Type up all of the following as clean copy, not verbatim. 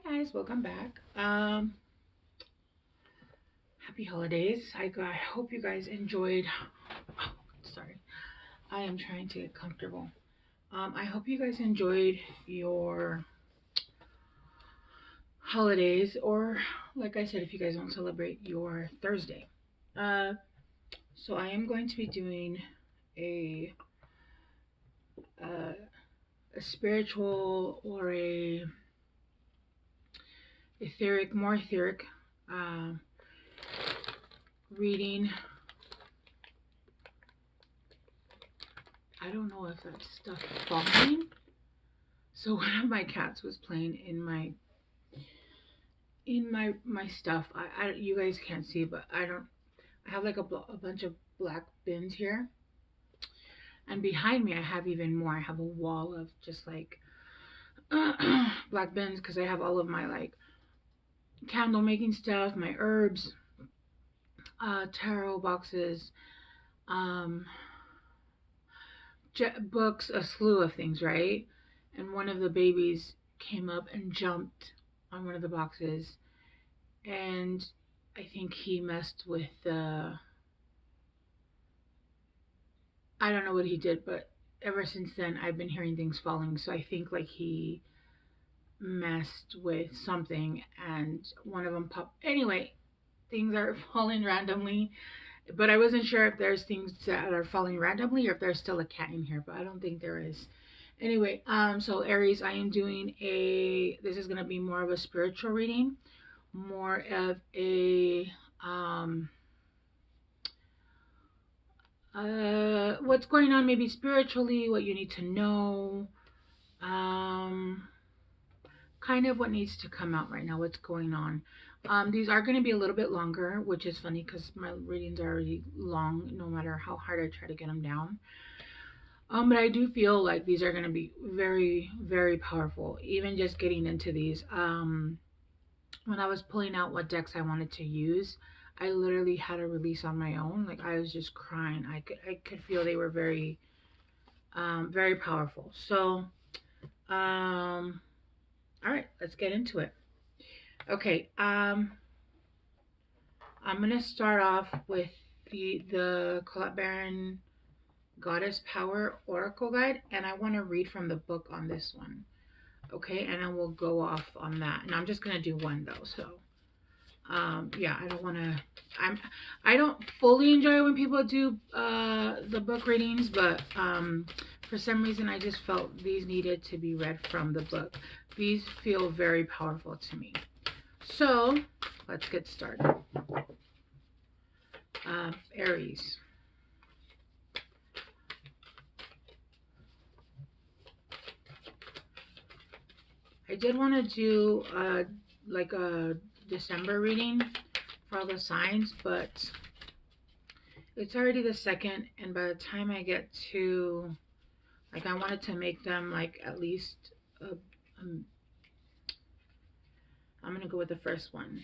Guys, welcome back. Happy holidays. I hope you guys enjoyed. Oh, sorry, I am trying to get comfortable. I hope you guys enjoyed your holidays, or like I said, if you guys don't celebrate your Thursday. Uh, so I am going to be doing a uh, a spiritual or a more etheric uh, reading. I don't know if that's stuff falling. So one of my cats was playing in my stuff. I you guys can't see, but I have like a bunch of black bins here, and behind me I have even more. I have a wall of just like black bins because I have all of my like candle making stuff, my herbs, tarot boxes, um, books, a slew of things, right? And one of the babies came up and jumped on one of the boxes, and I think he messed with the. I don't know what he did, but ever since then I've been hearing things falling. So I think like he messed with something, and one of them popped. Anyway, things are falling randomly, but I wasn't sure if there's things that are falling randomly or if there's still a cat in here, but I don't think there is. Anyway, so Aries, I am doing a. This is gonna be more of a spiritual reading, more of a what's going on maybe spiritually, what you need to know, um, kind of what needs to come out right now, what's going on. These are going to be a little bit longer, which is funny because my readings are already long, no matter how hard I try to get them down. But I do feel like these are going to be very, very powerful. Even just getting into these. When I was pulling out what decks I wanted to use, I literally had a release on my own. Like I was just crying. I could feel they were very very powerful. So all right, let's get into it. Okay, I'm gonna start off with the Colette Baron Goddess Power Oracle Guide, and I want to read from the book on this one. Okay, and then we'll go off on that. And I'm just gonna do one though, so yeah, I don't want to. I don't fully enjoy when people do the book readings, but for some reason I just felt these needed to be read from the book. These feel very powerful to me. So let's get started. Aries. I did want to do like a December reading for all the signs, but it's already the second, and by the time I get to, like, I wanted to make them like at least, um, I'm gonna go with the first one.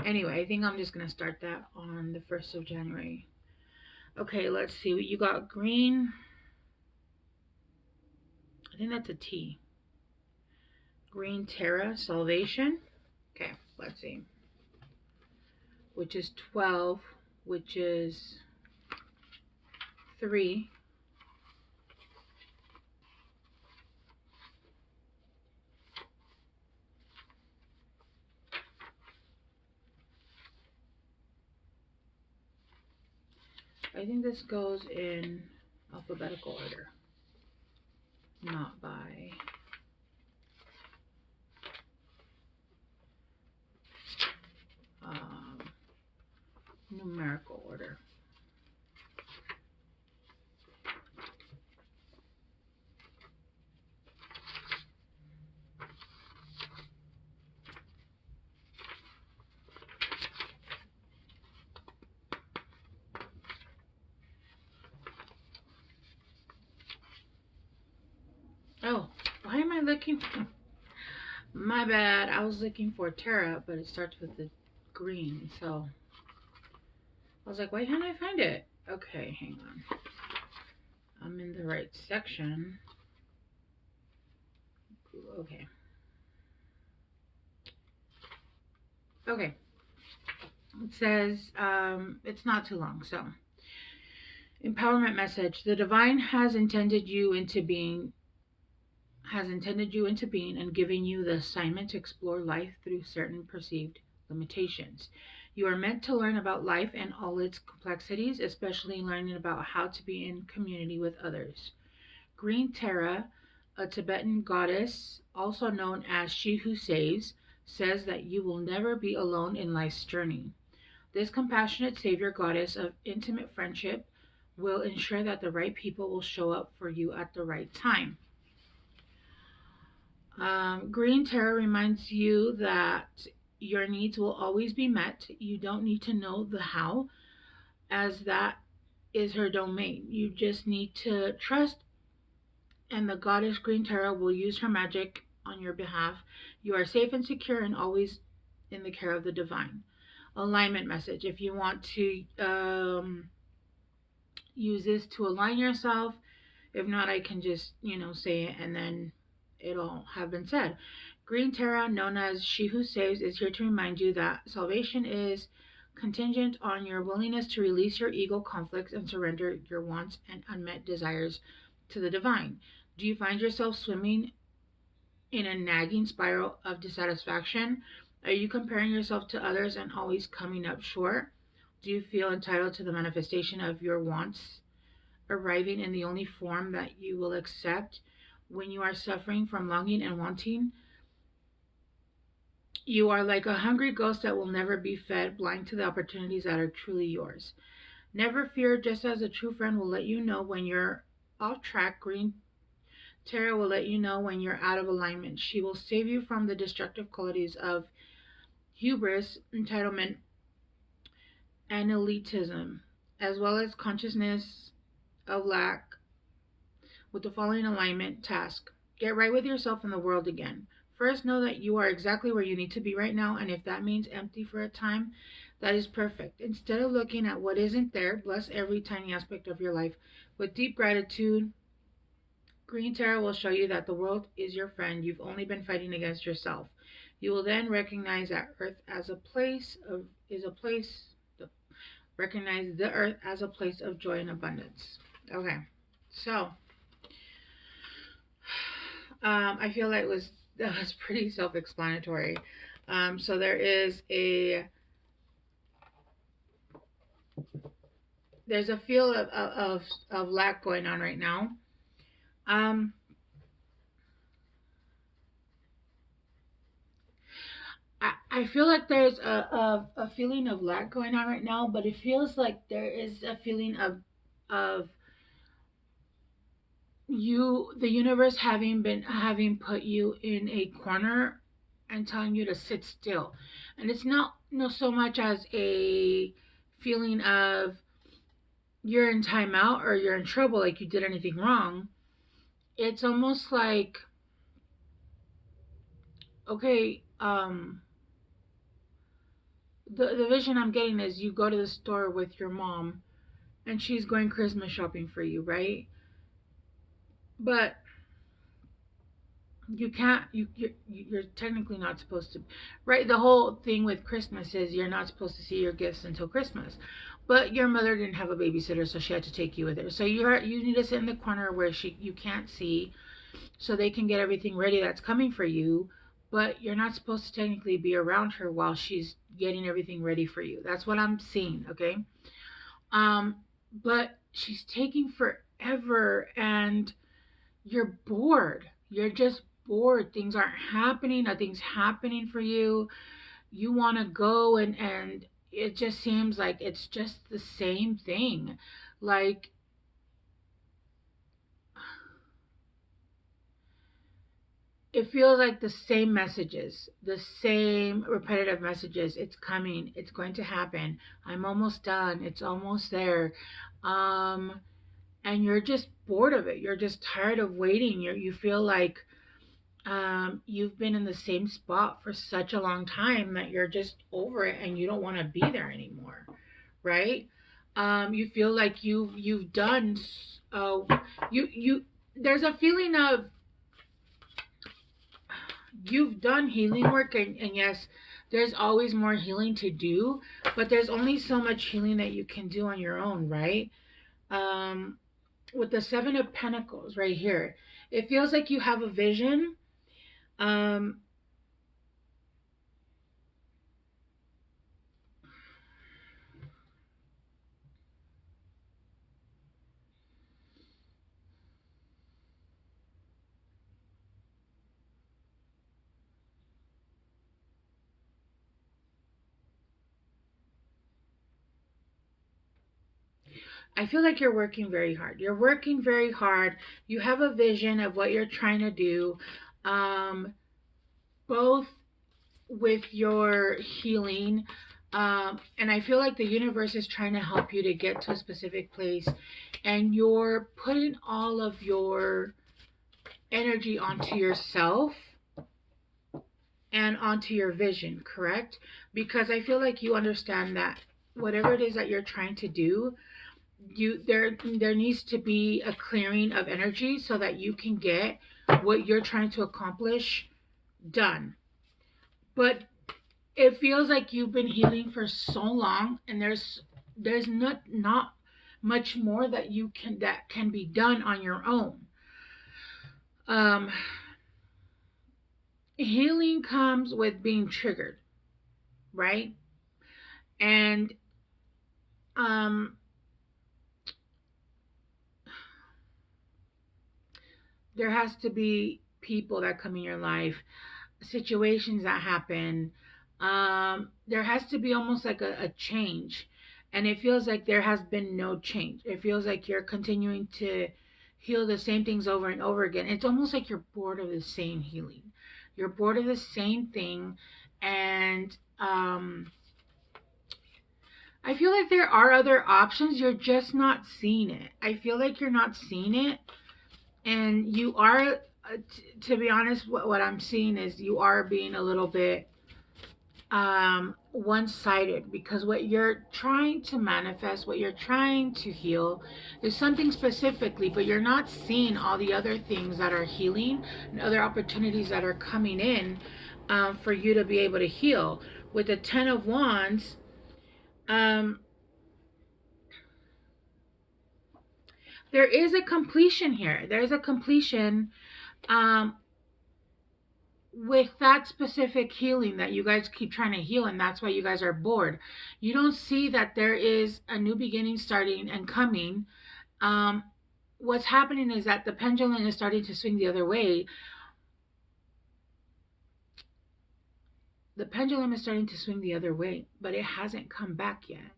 Anyway, I think I'm just gonna start that on the 1st of January. Okay, let's see what you got. Green. I think that's a T. Green Terra Salvation. Okay, let's see. Which is 12, which is 3. I think this goes in alphabetical order, not by numerical order. Oh, why am I looking for... My bad. I was looking for Terra, but it starts with the green, so I was like, why can't I find it? Okay, hang on. I'm in the right section. Okay. Okay. It says, it's not too long. So, empowerment message. The divine has intended you into being and given you the assignment to explore life through certain perceived limitations. You are meant to learn about life and all its complexities, especially learning about how to be in community with others. Green Tara, a Tibetan goddess, also known as She Who Saves, says that you will never be alone in life's journey. This compassionate savior goddess of intimate friendship will ensure that the right people will show up for you at the right time. Green Tarot reminds you that your needs will always be met. You don't need to know the how, as that is her domain. You just need to trust, and the goddess Green Tarot will use her magic on your behalf. You are safe and secure and always in the care of the divine. Alignment message. If you want to use this to align yourself, if not, I can just, say it and then it'll have been said. Green Terra, known as She Who Saves, is here to remind you that salvation is contingent on your willingness to release your ego conflicts and surrender your wants and unmet desires to the divine. Do you find yourself swimming in a nagging spiral of dissatisfaction? Are you comparing yourself to others and always coming up short? Do you feel entitled to the manifestation of your wants arriving in the only form that you will accept when you are suffering from longing and wanting? You are like a hungry ghost that will never be fed, blind to the opportunities that are truly yours. Never fear, just as a true friend will let you know when you're off track, Green Tarot will let you know when you're out of alignment. She will save you from the destructive qualities of hubris, entitlement, and elitism, as well as consciousness of lack with the following alignment task. Get right with yourself and the world again. First, know that you are exactly where you need to be right now, and if that means empty for a time, that is perfect. Instead of looking at what isn't there, bless every tiny aspect of your life with deep gratitude. Green Tarot will show you that the world is your friend. You've only been fighting against yourself. You will then recognize that Earth as a place of is a place. Recognize the Earth as a place of joy and abundance. Okay, so I feel like that was pretty self-explanatory. So there's a feel of lack going on right now. Um, I feel like there's a feeling of lack going on right now, but it feels like there is a feeling of the universe having put you in a corner and telling you to sit still. And it's not no so much as a feeling of you're in timeout or you're in trouble, like you did anything wrong. It's almost like, okay, the vision I'm getting is you go to the store with your mom and she's going Christmas shopping for you, right? But you can't you're technically not supposed to, right? The whole thing with Christmas is you're not supposed to see your gifts until Christmas. But your mother didn't have a babysitter, so she had to take you with her. So you need to sit in the corner where you can't see, so they can get everything ready that's coming for you. But you're not supposed to technically be around her while she's getting everything ready for you. That's what I'm seeing. Okay. um but she's taking forever, and you're bored. You're just bored. Things aren't happening. Nothing's happening for you. You want to go, and it just seems like it's just the same thing. Like, it feels like the same messages, the same repetitive messages. It's coming. It's going to happen. I'm almost done. It's almost there. Um, and you're just bored of it. You're just tired of waiting. You feel like you've been in the same spot for such a long time that you're just over it and you don't want to be there anymore, right? You feel like you've done you there's a feeling of you've done healing work, and yes, there's always more healing to do, but there's only so much healing that you can do on your own, right? Um, with the Seven of Pentacles right here, it feels like you have a vision. Um, I feel like you're working very hard. You're working very hard. You have a vision of what you're trying to do, um, both with your healing. And I feel like the universe is trying to help you to get to a specific place, and you're putting all of your energy onto yourself and onto your vision, correct? Because I feel like you understand that whatever it is that you're trying to do, there needs to be a clearing of energy so that you can get what you're trying to accomplish done. But it feels like you've been healing for so long, and there's not much more that can be done on your own. um Healing comes with being triggered, right? And um there has to be people that come in your life, situations that happen. There has to be almost like a change, and it feels like there has been no change. It feels like you're continuing to heal the same things over and over again. It's almost like you're bored of the same healing. You're bored of the same thing, and I feel like there are other options. You're just not seeing it. I feel like you're not seeing it, and you are. To be honest, what I'm seeing is you are being a little bit one-sided, because what you're trying to manifest, what you're trying to heal is something specifically, but you're not seeing all the other things that are healing and other opportunities that are coming in, for you to be able to heal. With the Ten of Wands, um, there is a completion here. There's a completion, um, with that specific healing that you guys keep trying to heal, and that's why you guys are bored. You don't see that there is a new beginning starting and coming. um what's happening is that the pendulum is starting to swing the other way. The pendulum is starting to swing the other way, but it hasn't come back yet.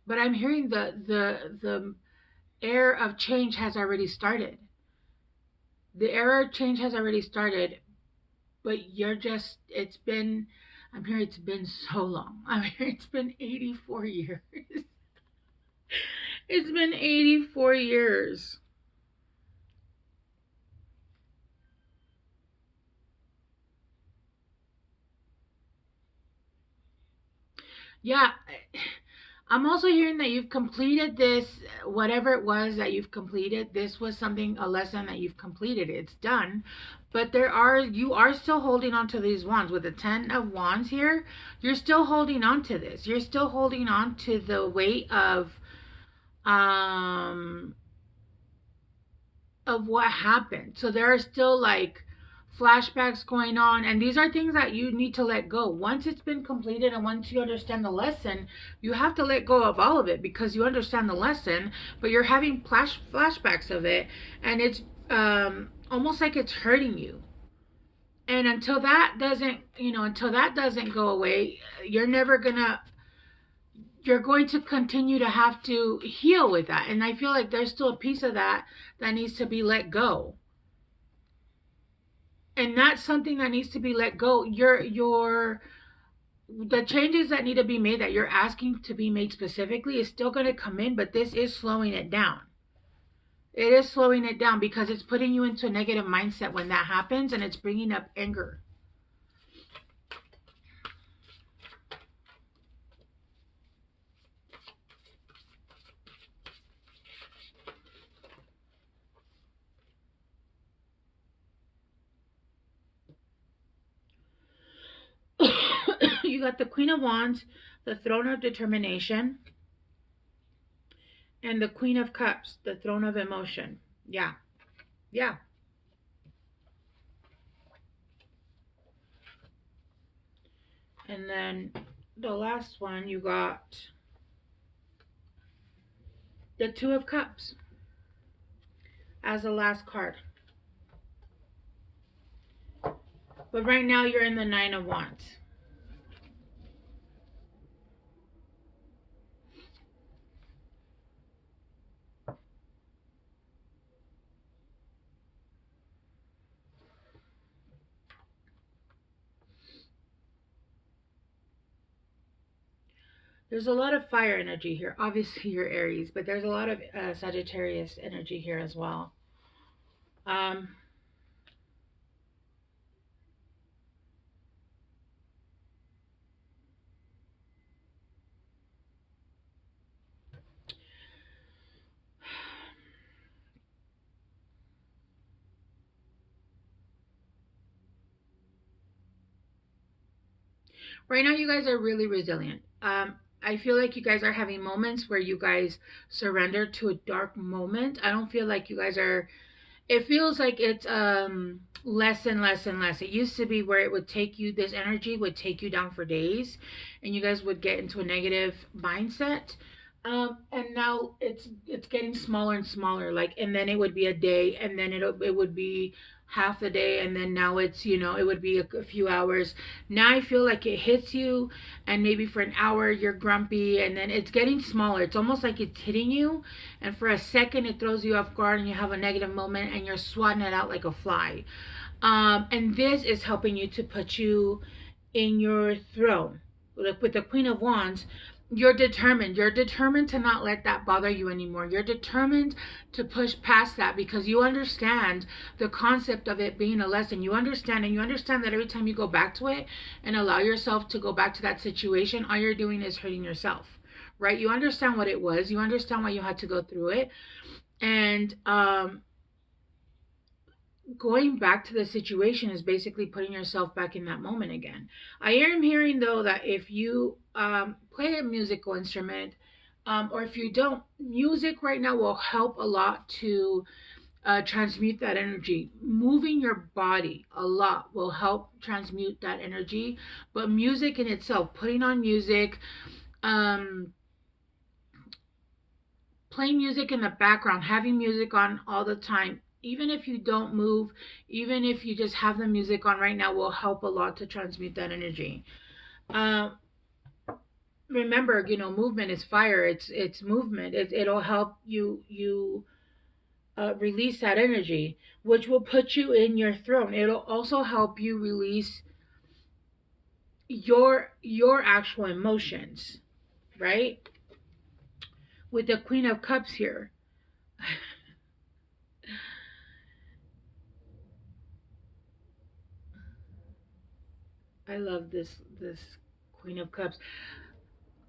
But I'm hearing the era of change has already started. The era of change has already started, but you're just, it's been, I'm here, it's been so long. I'm here, it's been 84 years. It's been 84 years. Yeah. I'm also hearing that you've completed this, whatever it was that you've completed. This was something, a lesson that you've completed. It's done. But you are still holding on to these wands. With the Ten of Wands here, you're still holding on to this. You're still holding on to the weight um, of what happened. So there are still like flashbacks going on, and these are things that you need to let go. Once it's been completed and once you understand the lesson, you have to let go of all of it because you understand the lesson, but you're having flashbacks of it, and it's almost like it's hurting you. And until that doesn't go away, you're never gonna you're going to continue to have to heal with that. And I feel like there's still a piece of that that needs to be let go. And that's something that needs to be let go. Your the changes that need to be made, that you're asking to be made specifically, is still going to come in, but this is slowing it down. It is slowing it down because it's putting you into a negative mindset when that happens, and it's bringing up anger. you got the Queen of Wands, the Throne of Determination, and the Queen of Cups, the Throne of Emotion. Yeah, yeah. And then the last one, you got the Two of Cups as the last card. But right now you're in the Nine of Wands. There's a lot of fire energy here. Obviously, you're Aries, but there's a lot of Sagittarius energy here as well. Um, right now, you guys are really resilient. I feel like you guys are having moments where you guys surrender to a dark moment. I don't feel like you guys are, it feels like it's less and less and less. It used to be where it would take you, this energy would take you down for days and you guys would get into a negative mindset. And now it's getting smaller and smaller, like, and then it would be a day, and then it would be half the day, and then now it's, you know, it would be a few hours. Now I feel like it hits you, and maybe for an hour you're grumpy, and then it's getting smaller. It's almost like it's hitting you, and for a second it throws you off guard, and you have a negative moment, and you're swatting it out like a fly. And this is helping you to put you in your throne. Like with the Queen of Wands, you're determined. You're determined to not let that bother you anymore. You're determined to push past that because you understand the concept of it being a lesson. You understand, and you understand that every time you go back to it and allow yourself to go back to that situation, all you're doing is hurting yourself, right? You understand what it was. You understand why you had to go through it. And going back to the situation is basically putting yourself back in that moment again. I am hearing though that if you play a musical instrument, or if you don't, music right now will help a lot to transmute that energy. Moving your body a lot will help transmute that energy. But music in itself, putting on music, um, playing music in the background, having music on all the time, even if you don't move, even if you just have the music on right now, will help a lot to transmute that energy. Uh, Remember, you know, movement is fire. It's movement. It'll help you release that energy, which will put you in your throne. It'll also help you release your actual emotions, right? With the Queen of Cups here. I love this Queen of Cups,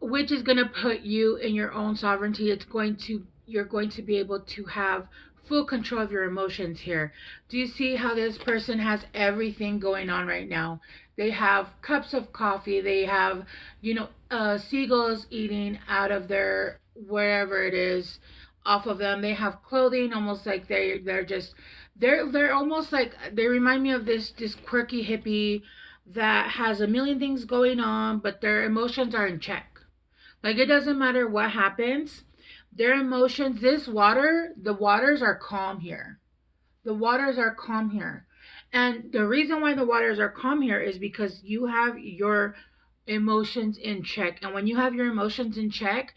which is going to put you in your own sovereignty. It's going to, you're going to be able to have full control of your emotions here. Do you see how this person has everything going on right now? They have cups of coffee, they have, you know, seagulls eating out of their wherever it is off of them. They have clothing almost like they're just, they're almost like, they remind me of this quirky hippie that has a million things going on, but their emotions are in check. Like it doesn't matter what happens, their emotions, this water, the waters are calm here. The waters are calm here. And the reason why the waters are calm here is because you have your emotions in check. And when you have your emotions in check,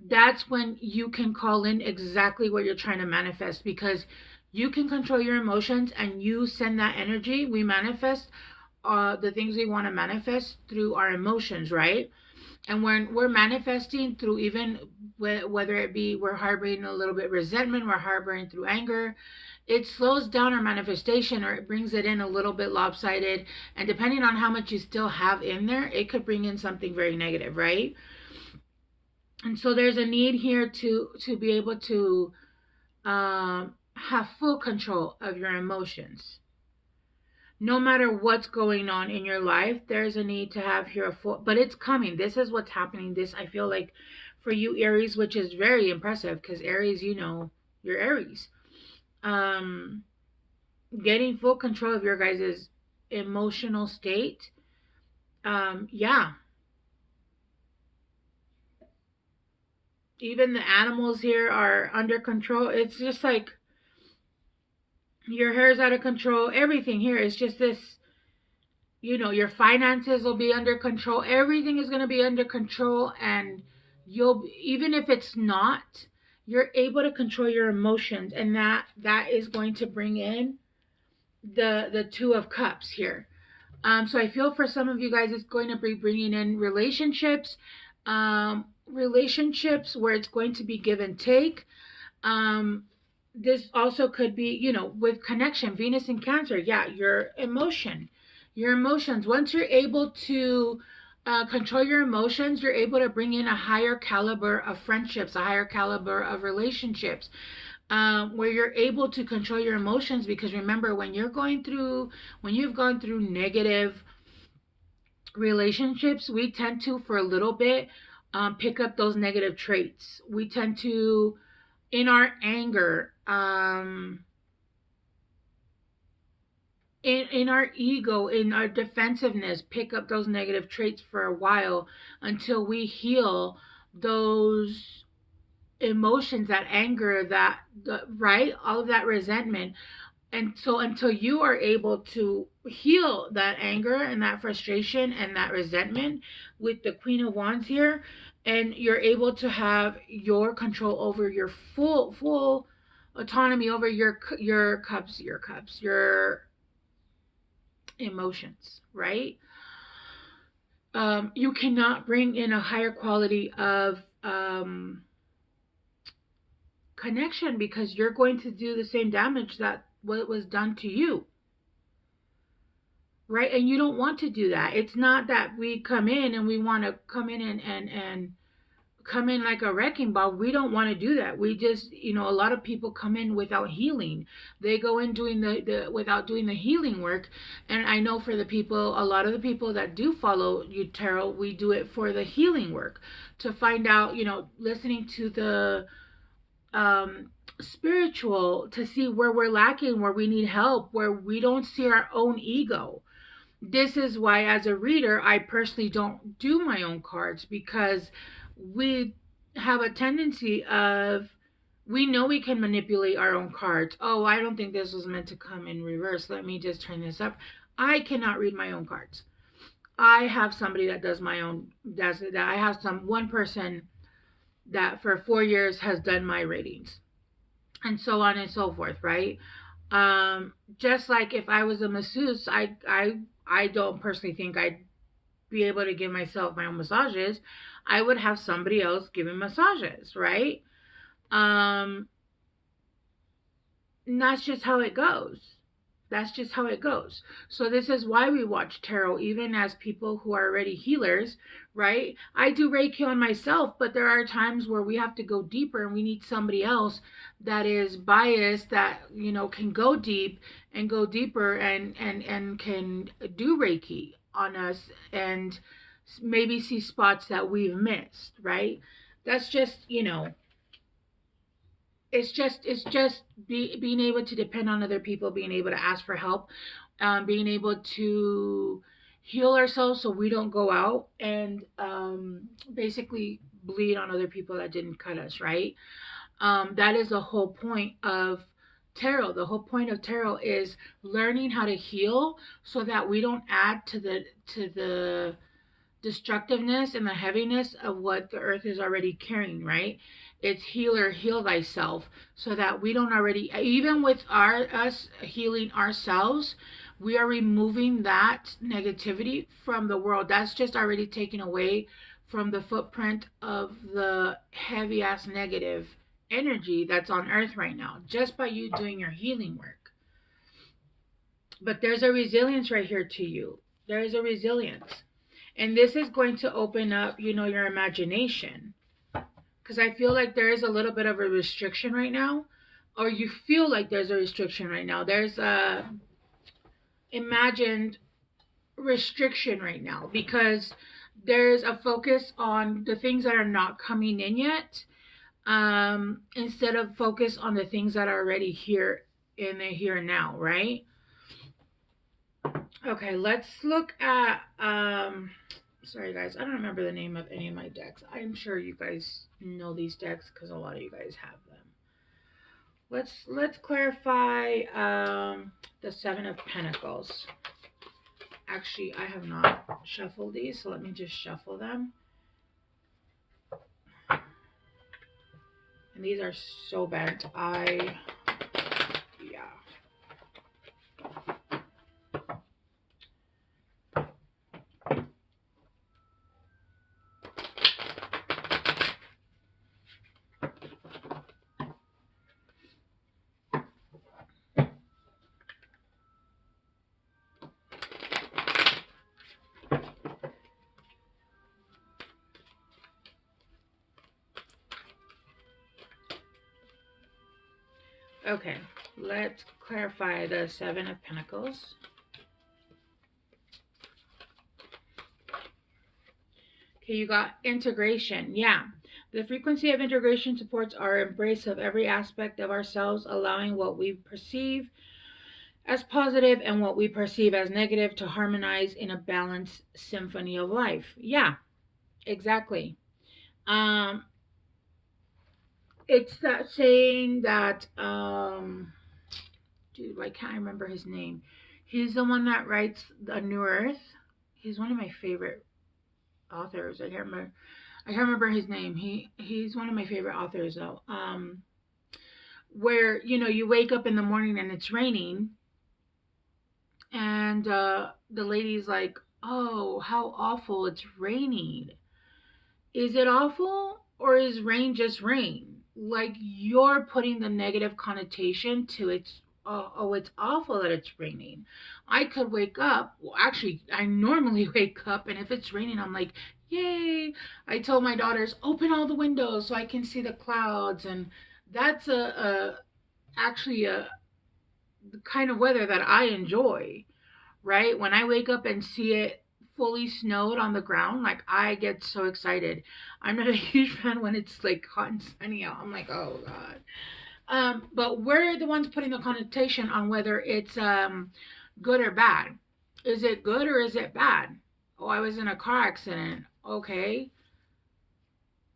that's when you can call in exactly what you're trying to manifest, because you can control your emotions and you send that energy. We manifest the things we want to manifest through our emotions, right? And when we're manifesting through, even whether it be we're harboring a little bit resentment, we're harboring through anger, it slows down our manifestation, or it brings it in a little bit lopsided. And depending on how much you still have in there, it could bring in something very negative, right? And so there's a need here to be able to have full control of your emotions. No matter what's going on in your life, there's a need to have here a full, but it's coming. This is what's happening. This, I feel like, for you Aries, which is very impressive because Aries, you're Aries. Um, Getting full control of your guys' emotional state. Yeah, even the animals here are under control. It's just like your hair's out of control. Everything here is just this, your finances will be under control. Everything is going to be under control. And even if it's not, you're able to control your emotions. And that is going to bring in the Two of Cups here. So I feel for some of you guys, it's going to be bringing in relationships where it's going to be give and take. Um, this also could be, with connection, Venus and Cancer. Yeah, your emotions. Once you're able to control your emotions, you're able to bring in a higher caliber of friendships, a higher caliber of relationships, where you're able to control your emotions. Because remember, when you've gone through negative relationships, we tend to, for a little bit, pick up those negative traits. We tend to, in our anger, in our ego, in our defensiveness, pick up those negative traits for a while until we heal those emotions, that anger, right, all of that resentment. And so until you are able to heal that anger and that frustration and that resentment with the Queen of Wands here, and you're able to have your control over your full autonomy over your emotions, right? You cannot bring in a higher quality of connection, because you're going to do the same damage that what was done to you, right? And you don't want to do that. It's not that we come in and we want to come in and come in like a wrecking ball. We don't want to do that. We just, a lot of people come in without healing. They go in doing the without doing the healing work. And I know for a lot of the people that do follow you tarot, we do it for the healing work, to find out, listening to the spiritual, to see where we're lacking, where we need help, where we don't see our own ego. This is why, as a reader, I personally don't do my own cards, because we have a tendency of, we know we can manipulate our own cards. Oh, I don't think this was meant to come in reverse. Let me just turn this up. I cannot read my own cards. I have somebody that does that. I have one person that for 4 years has done my readings, and so on and so forth, right? Just like if I was a masseuse, I don't personally think I'd be able to give myself my own massages. I would have somebody else giving massages, right? Um, and that's just how it goes. That's just how it goes. So this is why we watch tarot, even as people who are already healers, right? I do Reiki on myself, but there are times where we have to go deeper and we need somebody else that is biased, that, can go deep and go deeper and can do Reiki on us and maybe see spots that we've missed, right? That's just, being able to depend on other people, being able to ask for help, being able to heal ourselves so we don't go out and basically bleed on other people that didn't cut us, right? That is the whole point of tarot. The whole point of tarot is learning how to heal so that we don't add to the destructiveness and the heaviness of what the earth is already carrying, right? It's healer, heal thyself, so that we don't already, even with us healing ourselves, we are removing that negativity from the world. That's just already taken away from the footprint of the heavy ass negative energy that's on earth right now, just by you doing your healing work. But there's a resilience right here to you. There is a resilience. And this is going to open up, your imagination. Because I feel like there is a little bit of a restriction right now. Or you feel like there's a restriction right now. imagined restriction right now, because there's a focus on the things that are not coming in yet, instead of focus on the things that are already here in the here and now, right? Okay, let's look at sorry guys, I don't remember the name of any of my decks. I'm sure you guys know these decks because a lot of you guys have them. Let's clarify the Seven of Pentacles. Actually, I have not shuffled these, so let me just shuffle them. And these are so bent. Yeah. Okay, let's clarify the Seven of Pentacles. Okay, you got integration. Yeah. The frequency of integration supports our embrace of every aspect of ourselves, allowing what we perceive as positive and what we perceive as negative to harmonize in a balanced symphony of life. Yeah, exactly. Um, it's that saying that dude, why can't I remember his name? He's the one that writes A New Earth. He's one of my favorite authors. I can't remember his name. He's one of my favorite authors though. Where you wake up in the morning and it's raining, and the lady's like, "Oh, how awful! It's raining." Is it awful, or is rain just rain? Like, you're putting the negative connotation to it's, oh, it's awful that it's raining. I could wake up, well, actually, I normally wake up, and if it's raining, I'm like, yay. I told my daughters, open all the windows so I can see the clouds. And that's actually a the kind of weather that I enjoy, right? When I wake up and see it fully snowed on the ground, like, I get so excited. I'm not a huge fan when it's like hot and sunny out. I'm like, oh god. But we're the ones putting the connotation on whether it's good or bad. Is it good or is it bad? Oh, I was in a car accident. Okay.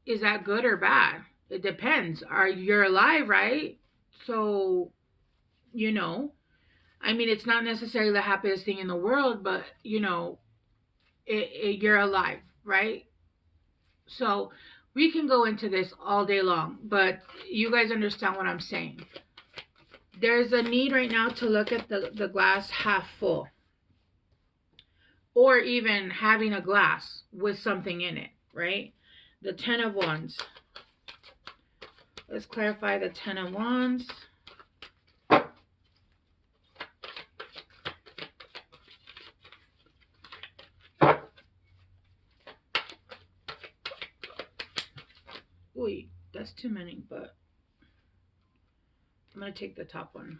Is that good or bad? It depends. Are you're alive, right? So, you know, I mean, it's not necessarily the happiest thing in the world, but you're alive, right? So we can go into this all day long, but you guys understand what I'm saying. There's a need right now to look at the glass half full, or even having a glass with something in it, right? The Ten of Wands. Let's clarify the Ten of Wands. Wait, that's too many, but I'm going to take the top one.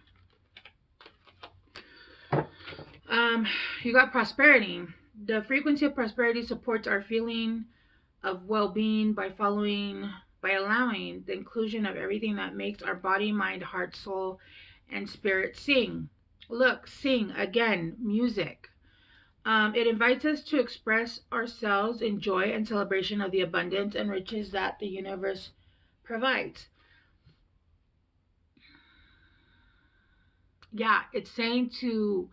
You got prosperity. The frequency of prosperity supports our feeling of well-being by allowing the inclusion of everything that makes our body, mind, heart, soul, and spirit sing. Look, sing again, music. It invites us to express ourselves in joy and celebration of the abundance and riches that the universe provides. Yeah, it's saying to,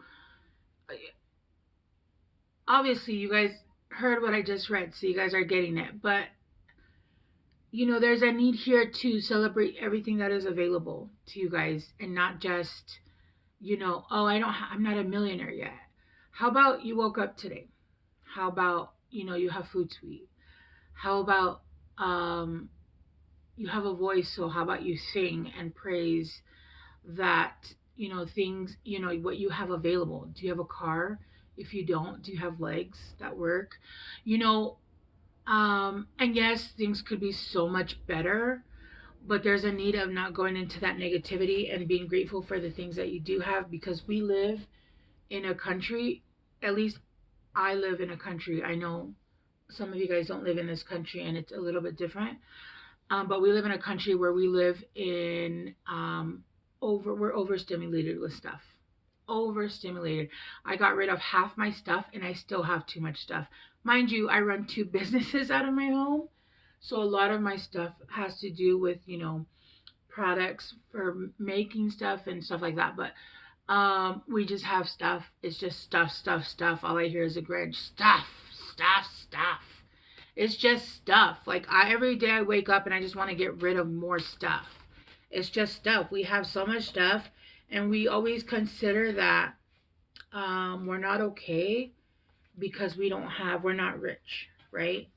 obviously you guys heard what I just read, so you guys are getting it, but there's a need here to celebrate everything that is available to you guys, and not just, oh, I'm not a millionaire yet. How about you woke up today? How about, you have food to eat? How about you have a voice, so how about you sing and praise that, things, what you have available. Do you have a car? If you don't, do you have legs that work? You know, and yes, things could be so much better, but there's a need of not going into that negativity and being grateful for the things that you do have, because we live in a country, at least I live in a country. I know some of you guys don't live in this country and it's a little bit different. But we live in a country where we live in we're overstimulated with stuff. Overstimulated. I got rid of half my stuff and I still have too much stuff. Mind you, I run two businesses out of my home. So a lot of my stuff has to do with, products for making stuff and stuff like that. But we just have stuff. It's just stuff, stuff, stuff. All I hear is a Grinch. Stuff, stuff, stuff. It's just stuff. Like every day I wake up and I just want to get rid of more stuff. It's just stuff. We have so much stuff, and we always consider that we're not okay because we're not rich, right?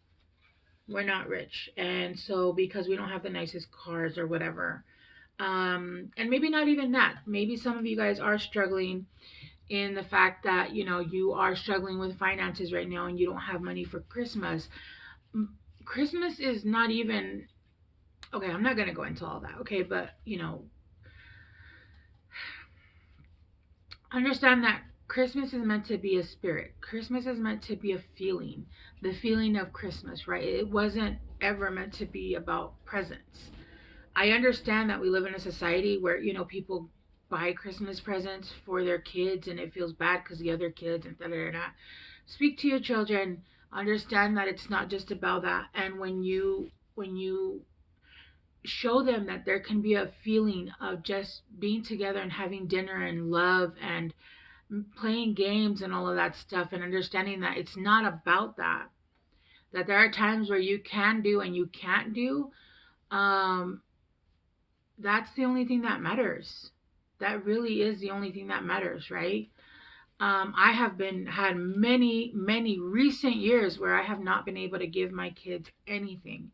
We're not rich, and so because we don't have the nicest cars or whatever, and maybe not even that. Maybe some of you guys are struggling in the fact that you are struggling with finances right now and you don't have money for Christmas. Christmas is not even okay. I'm not gonna go into all that, okay? But understand that Christmas is meant to be a spirit. Christmas is meant to be a feeling, the feeling of Christmas, right? It wasn't ever meant to be about presents. I understand that we live in a society where, people buy Christmas presents for their kids and it feels bad because the other kids and da da da. Speak to your children. Understand that it's not just about that. And when you show them that there can be a feeling of just being together and having dinner and love and playing games and all of that stuff, and understanding that it's not about that, that there are times where you can do and you can't do, um that's the only thing that matters. That really is the only thing that matters, right? I have been had many recent years where I have not been able to give my kids anything,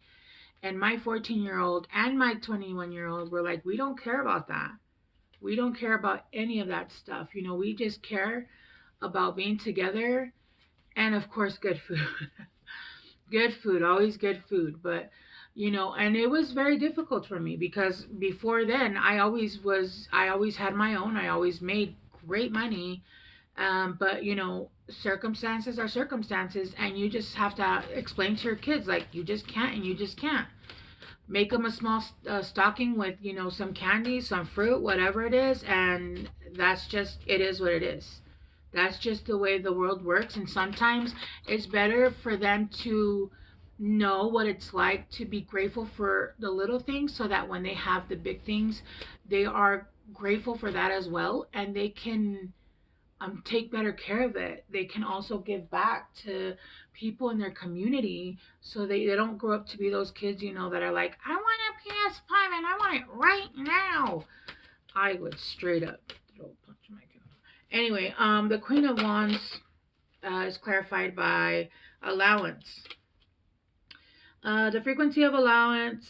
and my 14-year-old and my 21-year-old were like, we don't care about that. We don't care about any of that stuff. We just care about being together, and of course good food. Good food, always good food. But and it was very difficult for me because before then I always had my own. I always made great money. But circumstances are circumstances, and you just have to explain to your kids, like, you just can't, and you just can't. Make them a small stocking with some candy, some fruit, whatever it is, and that's just, it is what it is. That's just the way the world works. And sometimes it's better for them to know what it's like to be grateful for the little things, so that when they have the big things, they are grateful for that as well, and they can take better care of it. They can also give back to people in their community, so they don't grow up to be those kids, that are like, I want a PS5 and I want it right now. I would straight up throw a punch in my mouth. Anyway, the Queen of Wands is clarified by allowance. The frequency of allowance